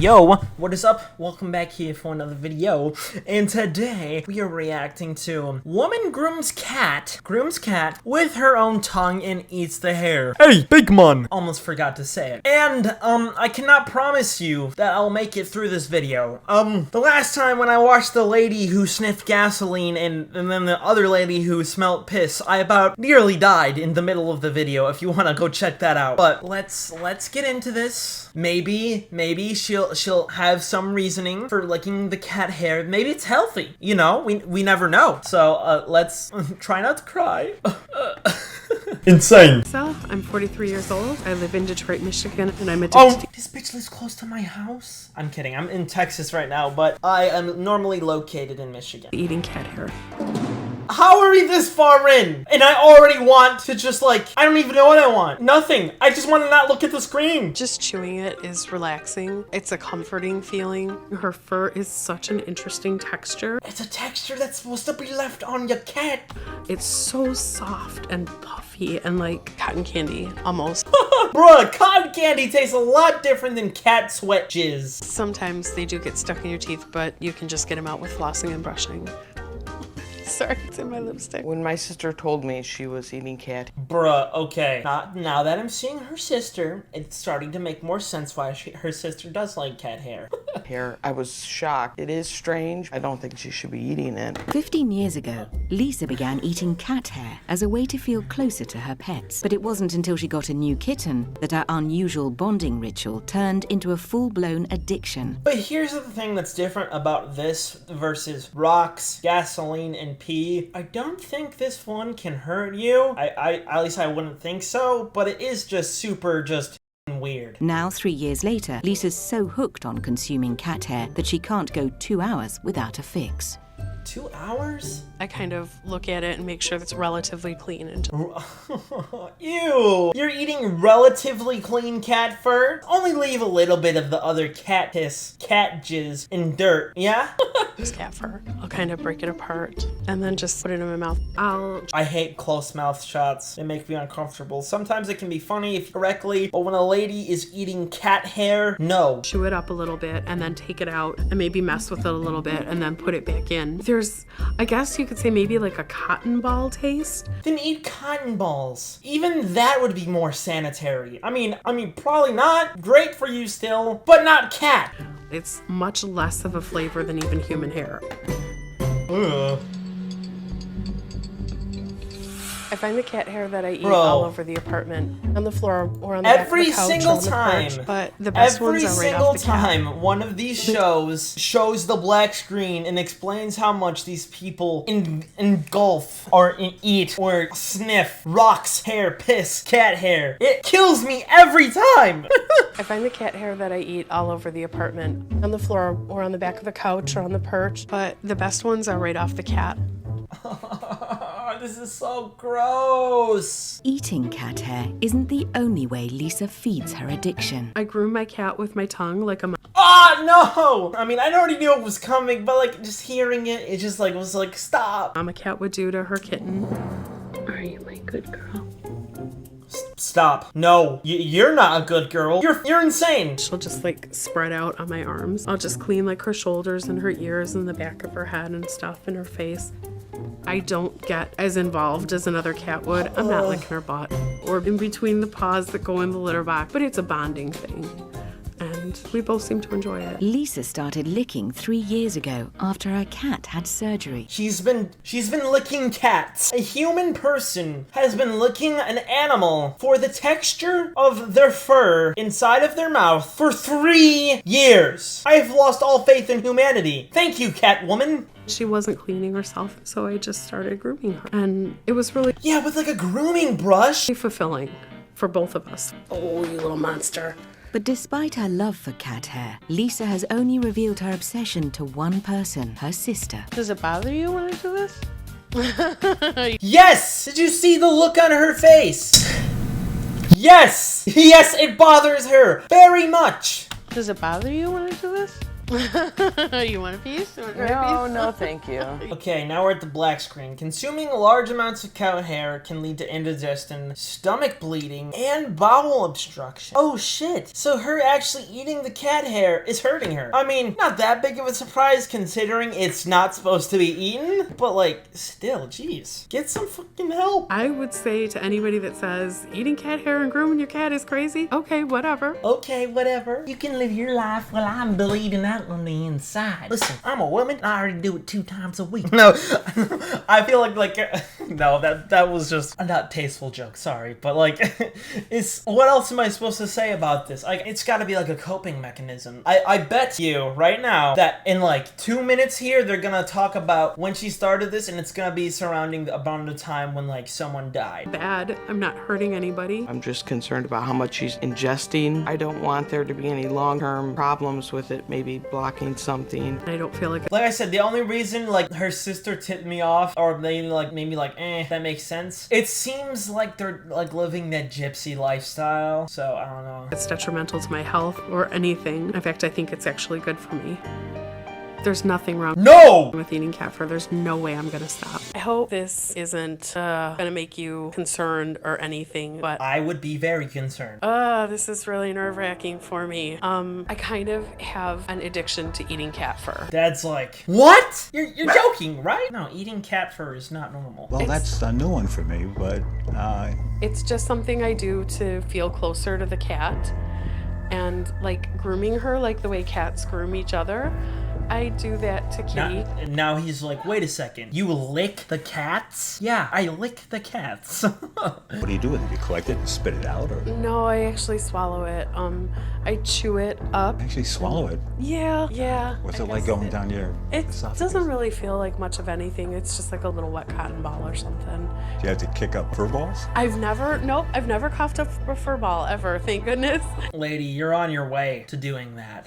Yo, what is up? Welcome back here for another video, and today we are reacting to woman grooms cat with her own tongue and eats the hair. Hey, big man! Almost forgot to say it. And, I cannot promise you that I'll make it through this video. The last time when I watched the lady who sniffed gasoline and then the other lady who smelled piss, I about nearly died in the middle of the video, if you wanna go check that out. But let's get into this. Maybe she'll have some reasoning for licking the cat hair. Maybe it's healthy. You know, we never know. So, let's try not to cry. Insane. So, I'm 43 years old. I live in Detroit, Michigan, and I'm addicted This bitch lives close to my house? I'm kidding. I'm in Texas right now, but I am normally located in Michigan. to eating cat hair. How are we this far in? And I already want to just like, I don't even know what I want. Nothing. I just want to not look at the screen. Just chewing it is relaxing. It's a comforting feeling. Her fur is such an interesting texture. It's a texture that's supposed to be left on your cat. It's so soft and puffy and like cotton candy, almost. Bruh, cotton candy tastes a lot different than cat sweat jizz. Sometimes they do get stuck in your teeth, but you can just get them out with flossing and brushing. Sorry, it's in my lipstick. When my sister told me she was eating cat, Bruh, okay. Now that I'm seeing her sister, it's starting to make more sense why her sister does like cat hair. I was shocked. It is strange. I don't think she should be eating it. 15 years ago, Lisa began eating cat hair as a way to feel closer to her pets. But it wasn't until she got a new kitten that her unusual bonding ritual turned into a full-blown addiction. But here's the thing that's different about this versus rocks, gasoline, and pee. I don't think this one can hurt you. At least I wouldn't think so, but it is just super weird. Now, 3 years later, Lisa's so hooked on consuming cat hair that she can't go 2 hours without a fix. 2 hours? I kind of look at it and make sure it's relatively clean and Ew! You're eating relatively clean cat fur? Only leave a little bit of the other cat piss, cat jizz, and dirt, yeah? just cat fur. I'll kind of break it apart and then just put it in my mouth. I hate close mouth shots. They make me uncomfortable. Sometimes it can be funny if correctly, but when a lady is eating cat hair, no. Chew it up a little bit and then take it out and maybe mess with it a little bit and then put it back in. There's, I guess you could say maybe like a cotton ball taste. Then eat cotton balls. Even that would be more sanitary. I mean, probably not. Great for you still, but not cat. It's much less of a flavor than even human hair. Ugh. I find the cat hair that I eat Bro. all over the apartment, on the floor or on the back of the couch single or on the time. porch, but the best ones are right off the cat. Every single time one of these shows shows the black screen and explains how much these people engulf or eat or sniff rocks, hair, piss, cat hair, it kills me every time. I find the cat hair that I eat all over the apartment, on the floor or on the back of the couch or on the perch, but the best ones are right off the cat. This is so gross. Eating cat hair isn't the only way Lisa feeds her addiction. I groom my cat with my tongue like a Ah, no! I mean, I already knew it was coming, but like just hearing it, it just like was like, stop. mama cat would do to her kitten. Are you my good girl? Stop. No, you're not a good girl. You're insane. She'll just like spread out on my arms. I'll just clean like her shoulders and her ears and the back of her head and stuff and her face. I don't get as involved as another cat would. I'm not licking her butt or in between the paws that go in the litter box, but it's a bonding thing. And we both seem to enjoy it. Lisa started licking 3 years ago after her cat had surgery. She's been licking cats. A human person has been licking an animal for the texture of their fur inside of their mouth for 3 years. I have lost all faith in humanity. Thank you, Catwoman. She wasn't cleaning herself, so I just started grooming her. And it was really Yeah, with like a grooming brush. fulfilling for both of us. Oh, you little monster. But despite her love for cat hair, Lisa has only revealed her obsession to one person, her sister. Does it bother you when I do this? Yes! Did you see the look on her face? Yes! Yes, it bothers her very much. Does it bother you when I do this? You want a piece? You want to try a No, piece? no, thank you. Okay, now we're at the black screen. Consuming large amounts of cow hair can lead to indigestion, stomach bleeding, and bowel obstruction. Oh shit. So her actually eating the cat hair is hurting her. I mean, not that big of a surprise considering it's not supposed to be eaten, but like, still, jeez. Get some fucking help. I would say to anybody that says eating cat hair and grooming your cat is crazy, okay, whatever. Okay, whatever. You can live your life while I'm bleeding out on the inside. Listen, I'm a woman. I already do it 2 times a week. No, I feel like no, that was just a not tasteful joke. Sorry, but like, it's what else am I supposed to say about this? Like, it's got to be like a coping mechanism. I bet you right now that in like 2 minutes here, they're gonna talk about when she started this, and it's gonna be surrounding about the time when like someone died. Bad. I'm not hurting anybody. I'm just concerned about how much she's ingesting. I don't want there to be any long-term problems with it, maybe blocking something. I don't feel like Like I said, the only reason like her sister tipped me off, or maybe like that makes sense. It seems like they're like living that gypsy lifestyle. So I don't know. it's detrimental to my health or anything. In fact, I think it's actually good for me. There's nothing wrong No! with eating cat fur. There's no way I'm gonna stop. I hope this isn't gonna make you concerned or anything, but I would be very concerned. this is really nerve-wracking for me. I kind of have an addiction to eating cat fur. Dad's like, what? You're joking, right? No, eating cat fur is not normal. Well, that's a new one for me, but It's just something I do to feel closer to the cat, and like grooming her like the way cats groom each other. I do that to Kitty. Now he's like, wait a second. You lick the cats? Yeah, I lick the cats. what do you do with it? You collect it and spit it out, or No, I actually swallow it. I chew it up. actually swallow it? Yeah. What's I it like guess going down your It esophagus? doesn't really feel like much of anything. It's just like a little wet cotton ball or something. Do you have to kick up fur balls? I've never coughed up a fur ball ever, thank goodness. Lady, you're on your way to doing that.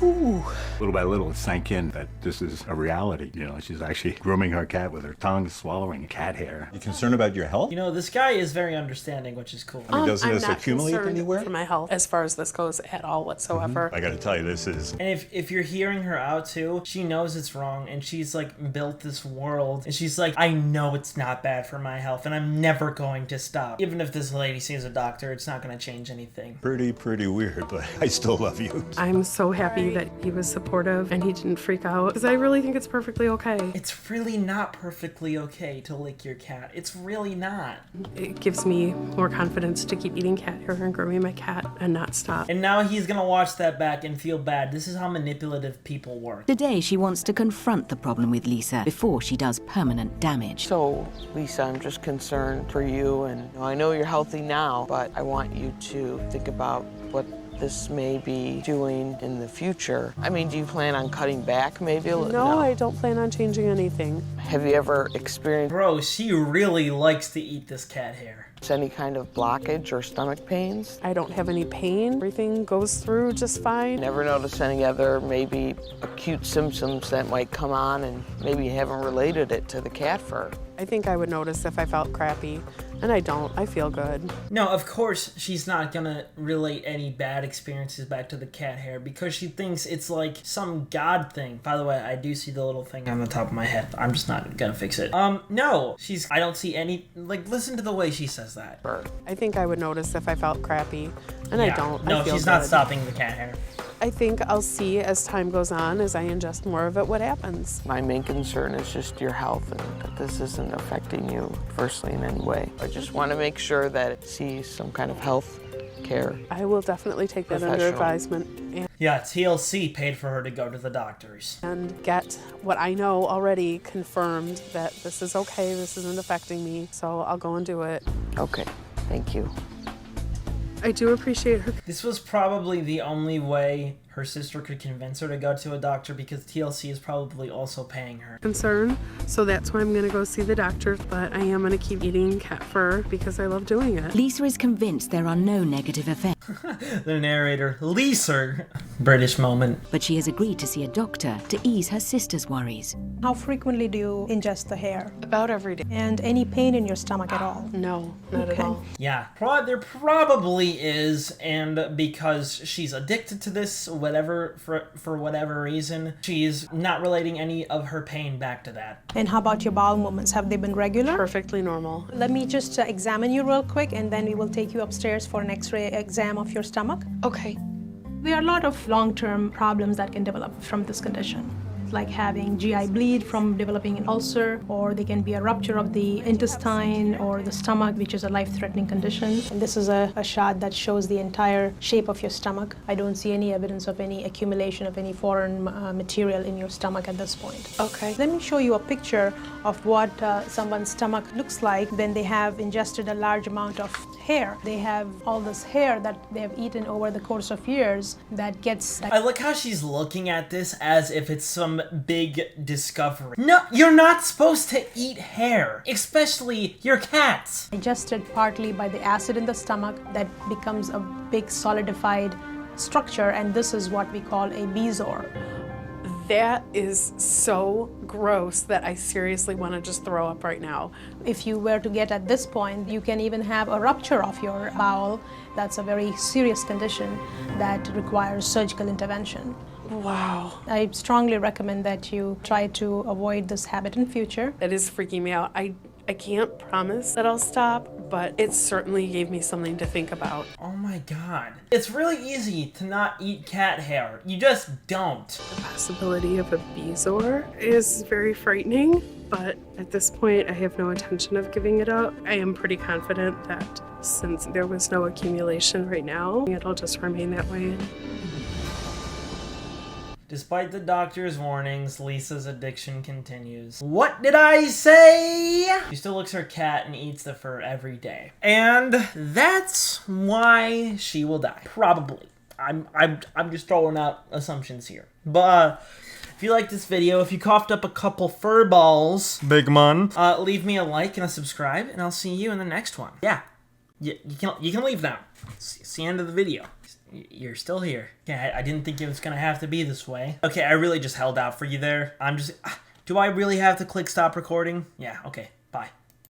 Little by little, it sank in that this is a reality. You know, she's actually grooming her cat with her tongue, swallowing cat hair. You concerned about your health? You know, this guy is very understanding, which is cool. I mean, doesn't I'm this not accumulate concerned anywhere? for my health as far as this goes at all whatsoever. I gotta tell you, this is And if you're hearing her out too, she knows it's wrong, and she's like built this world, and she's like, I know it's not bad for my health, and I'm never going to stop. Even if this lady sees a doctor, it's not going to change anything. pretty weird, but I still love you. I'm so happy that he was supportive and he didn't freak out, because I really think it's perfectly okay. It's really not perfectly okay to lick your cat. It's really not. It gives me more confidence to keep eating cat hair and grooming my cat and not stop. And now he's gonna watch that back and feel bad. This is how manipulative people work. Today, she wants to confront the problem with Lisa before she does permanent damage. So, Lisa, I'm just concerned for you, and I know you're healthy now, but I want you to think about what this may be doing in the future. I mean, do you plan on cutting back maybe a little? No, I don't plan on changing anything. Have you ever experienced Bro, she really likes to eat this cat hair. any kind of blockage or stomach pains? I don't have any pain. Everything goes through just fine. Never noticed any other maybe acute symptoms that might come on, and maybe you haven't related it to the cat fur? I think I would notice if I felt crappy, and I don't. I feel good. No, of course she's not gonna relate any bad experiences back to the cat hair because she thinks it's like some god thing. By the way, I do see the little thing on the top of my head. I'm just not gonna fix it. No, I don't see any, like, listen to the way she says that. I think I would notice if I felt crappy, and I don't. No, I feel she's good. not stopping the cat hair. I think I'll see as time goes on, as I ingest more of it, what happens. My main concern is just your health, and that this isn't affecting you adversely in any way. I just want to make sure that it sees some kind of health care. I will definitely take that under Professional. advisement Yeah, TLC paid for her to go to the doctors. and get what I know already confirmed, that this is okay, this isn't affecting me, so I'll go and do it. Okay, thank you. I do appreciate her. This was probably the only way her sister could convince her to go to a doctor because TLC is probably also paying her. Concern, so that's why I'm gonna go see the doctor, but I am gonna keep eating cat fur because I love doing it. Lisa is convinced there are no negative effects, The narrator, Lisa, British moment. but she has agreed to see a doctor to ease her sister's worries. How frequently do you ingest the hair? About every day. And any pain in your stomach at all? No, not at Okay. all. Yeah, there probably is, and because she's addicted to this, for whatever reason, she's not relating any of her pain back to that. And how about your bowel movements? Have they been regular? Perfectly normal. Let me just examine you real quick, and then we will take you upstairs for an x-ray exam of your stomach. Okay. There are a lot of long-term problems that can develop from this condition, like having GI bleed from developing an ulcer, or they can be a rupture of the intestine or the stomach, which is a life-threatening condition. And this is a shot that shows the entire shape of your stomach. I don't see any evidence of any accumulation of any foreign material in your stomach at this point. Okay. Let me show you a picture of what someone's stomach looks like when they have ingested a large amount of hair. They have all this hair that they have eaten over the course of years that gets... I like how she's looking at this as if it's some big discovery. No, you're not supposed to eat hair, especially your cats. digested partly by the acid in the stomach that becomes a big solidified structure, and this is what we call a bezoar. That is so gross that I seriously want to just throw up right now. If you were to get at this point, you can even have a rupture of your bowel. That's a very serious condition that requires surgical intervention. Wow. I strongly recommend that you try to avoid this habit in future. That is freaking me out. I can't promise that I'll stop, but it certainly gave me something to think about. Oh my god. It's really easy to not eat cat hair. You just don't. The possibility of a bezoar is very frightening, but at this point I have no intention of giving it up. I am pretty confident that since there was no accumulation right now, it'll just remain that way. Despite the doctor's warnings, Lisa's addiction continues. What did I say? She still looks at her cat and eats the fur every day. And that's why she will die. Probably. I'm just throwing out assumptions here. But if you like this video, if you coughed up a couple fur balls, big man, leave me a like and a subscribe, and I'll see you in the next one. Yeah. You can leave now. It's the end of the video. You're still here. Yeah, I didn't think it was gonna have to be this way. Okay, I really just held out for you there. Do I really have to click stop recording? Yeah, okay, bye.